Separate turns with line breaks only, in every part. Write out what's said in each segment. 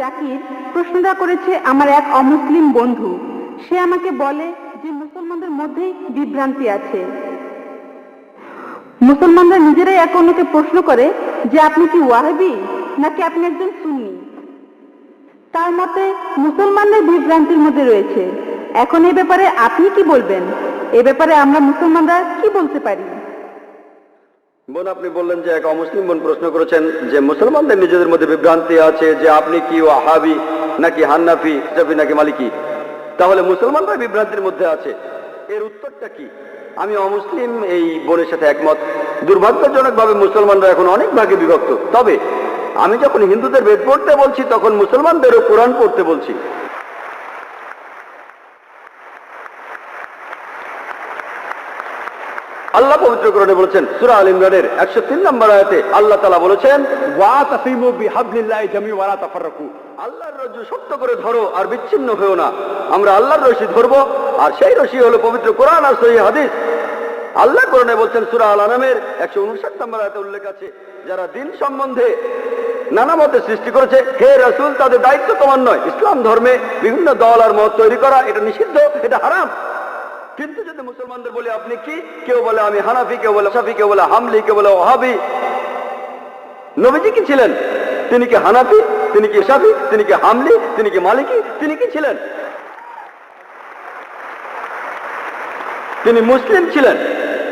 জাকির প্রশ্নটা করেছে আমার এক অমুসলিম বন্ধু। সে আমাকে বলে যে মুসলমানদের মধ্যেই বিভ্রান্তি আছে। মুসলমানরা নিজেরাই এক অন্যকে প্রশ্ন করে যে আপনি কি ওয়াহাবি নাকি আপনি একজন সুন্নি। তার মতে মুসলমানদের বিভ্রান্তির মধ্যে রয়েছে। এখন এই ব্যাপারে আপনি কি বলবেন? এ ব্যাপারে আমরা মুসলমানরা কি বলতে পারি?
বোন, আপনি বললেন যে এক অমুসলিম বোন প্রশ্ন করেছেন যে মুসলমানদের নিজেদের মধ্যে বিভ্রান্তি আছে যে আপনি কি ওয়াহাবি নাকি হান্নাফি, শাফি নাকি মালিকি, তাহলে মুসলমানরা বিভ্রান্তির মধ্যে আছে, এর উত্তরটা কি? আমি অমুসলিম এই বোনের সাথে একমত। দুর্ভাগ্যজনকভাবে মুসলমানরা এখন অনেক ভাগে বিভক্ত। তবে আমি যখন হিন্দুদের বেদ পড়তে বলছি তখন মুসলমানদেরও কোরআন পড়তে বলছি। আল্লাহ পবিত্র কোরআনে বলেছেন সূরা আল ইমরানের 103 নম্বর আয়াতে আল্লাহ তাআলা বলেছেন ওয়াতাসিমু বিহাবলিল্লাহি জামিআন ওয়া লা তাফাররাকু, আল্লাহর রজ্জু শক্ত করে ধরো আর বিচ্ছিন্ন হয়ো না। আমরা আল্লাহর রশি ধরবো, আর সেই রশি হলো পবিত্র কোরআন আর সহিহ হাদিস। আল্লাহ কোরআনে বলছেন সূরা আল আনামের 159 নম্বর আয়াতে উল্লেখ আছে, যারা দিন সম্বন্ধে নানা মতের সৃষ্টি করেছে, হে রাসূল তাদের দায়িত্ব তোমার নয়। ইসলাম ধর্মে বিভিন্ন দল আর মত তৈরি করা এটা নিষিদ্ধ, এটা হারাম। কিন্তু যদি মুসলমানদের বলি আপনি কি, কেউ বলে আমি হানাফি, কেউ বলে শাফি, কেউ বলে হামলি, কেউ বলে ওয়াহাবি। নবীজি কি ছিলেন? তিনি কি হানাফি? তিনি কি শাফি? তিনি কি হামলি? তিনি কি মালিকি? তিনি কি ছিলেন? তিনি মুসলিম ছিলেন।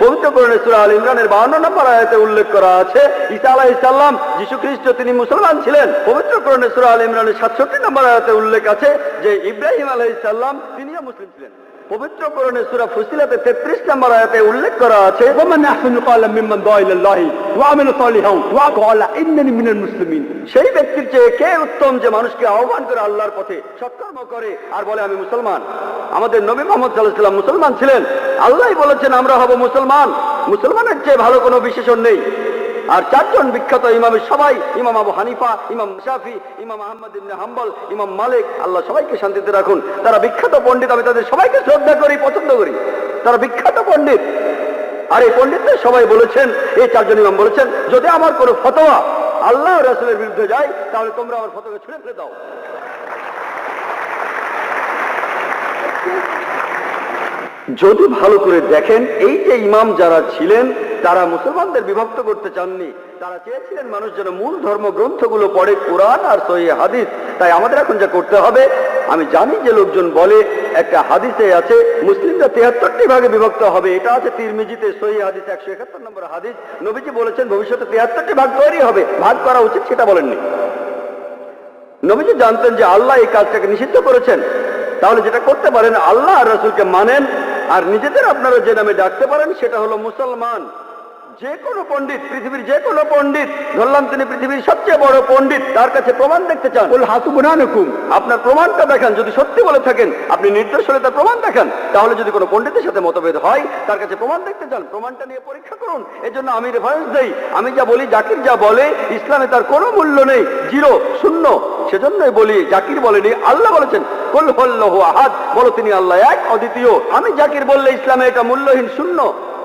পবিত্র কোরআনে সূরা আল ইমরানের 52 নম্বর আয়াতে উল্লেখ করা আছে ঈসা আলাইহিস সালাম, যীশু খ্রিস্ট, তিনি মুসলমান ছিলেন। পবিত্র কোরআনে সূরা আল ইমরানের 67 নম্বর আয়াতে উল্লেখ আছে যে ইব্রাহিম আলাইহিস সালাম তিনিও মুসলিম ছিলেন। পবিত্র কোরআনে সূরা ফুসিলাতে 33 নম্বর আয়াতে উল্লেখ করা আছে ওমান আহসানু ক্বালাম মিম্মান দাআ ইলাল্লাহি ওয়া আমিলা সালিহান ওয়া ক্বালা ইন্নানি মিনাল মুসলিমিন। সেই ব্যক্তির চেয়ে কে উত্তম যে মানুষকে আহ্বান করে আল্লাহর পথে, সৎকর্ম করে আর বলে আমি মুসলমান। আমাদের নবী মুহাম্মদ সাল্লাল্লাহু আলাইহি ওয়াসাল্লাম মুসলমান ছিলেন। আল্লাহই বলেছেন আমরা হব মুসলমান। মুসলমানের চেয়ে ভালো কোনো বিশেষণ নেই। আর চারজন বিখ্যাত ইমামের সবাই, ইমাম আবু হানিফা, ইমাম শাফি, ইমাম আহমদ ইবনে হাম্বল, ইমাম মালিক, আল্লাহ সবাইকে শান্তিতে রাখুন, তারা বিখ্যাত পণ্ডিত। আমি তাদের সবাইকে শ্রদ্ধা করি, পছন্দ করি, তারা বিখ্যাত পণ্ডিত। আর এই পণ্ডিতদের সবাই বলেছেন, এই চারজন ইমাম বলেছেন, যদি আমার কোনো ফতোয়া আল্লাহ রাসূলের বিরুদ্ধে যায় তাহলে তোমরা আমার ফতোয়াকে ছুঁড়ে ফেলে দাও। যদি ভালো করে দেখেন, এই যে ইমাম যারা ছিলেন তারা মুসলমানদের বিভক্ত করতে চাননি। তারা চেয়েছিলেন মানুষ যেন মূল ধর্মগ্রন্থগুলো পড়ে, কোরআন আর সহিহ হাদিস। তাই আমাদের এখন যা করতে হবে, আমি জানি যে লোকজন বলে একটা হাদিসে আছে মুসলিমরা 73টি ভাগে বিভক্ত হবে, এটা আছে তিরমিজিতে সহিহ হাদিস 171 নম্বর হাদিস। নবীজি বলেছেন ভবিষ্যতে 73টি ভাগ তৈরি হবে, ভাগ করা উচিত সেটা বলেননি। নবীজি জানতেন যে আল্লাহ এই কাজটাকে নিষিদ্ধ করেছেন। তাহলে যেটা করতে পারেন, আল্লাহ আর রাসূলকে মানেন, আর নিজেদের আপনারা যে নামে ডাকতে পারেন সেটা হলো মুসলমান। যে কোনো পণ্ডিত, পৃথিবীর যে কোনো পণ্ডিত, ধরলাম তিনি পৃথিবীর সবচেয়ে বড় পণ্ডিত, তার কাছে প্রমাণ দেখতে চান, বল হাতু বুরহানুকুম, আপনার প্রমাণটা দেখান। যদি সত্যি বলে থাকেন, আপনি নির্দোষ হলে তার প্রমাণ দেখান। তাহলে যদি কোনো পণ্ডিতের সাথে মতভেদ হয়, তার কাছে প্রমাণ দেখতে চান, প্রমাণটা নিয়ে পরীক্ষা করুন। এজন্য আমি রেফারেন্স দেই, আমি যা বলি, জাকির যা বলে ইসলামে তার কোনো মূল্য নেই, জিরো, শূন্য। সেজন্যই বলি, জাকির বলেনি, আল্লাহ বলেছেন কুল হুয়াল্লাহু আহাদ, বলো তিনি আল্লাহ এক, অদ্বিতীয়। আমি জাকির বললে ইসলামে এটা মূল্যহীন, শূন্য।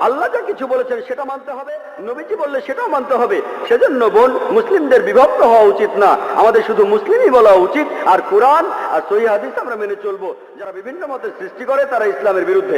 আল্লাহ যা কিছু বলেছেন সেটা মানতে হবে, নবীজি বললে সেটাও মানতে হবে। সেজন্য বোন, মুসলিমদের বিভক্ত হওয়া উচিত না, আমাদের শুধু মুসলিমই বলা উচিত। আর কোরআন আর সহিহ হাদিস আমরা মেনে চলবো। যারা বিভিন্ন মতের সৃষ্টি করে তারা ইসলামের বিরুদ্ধে।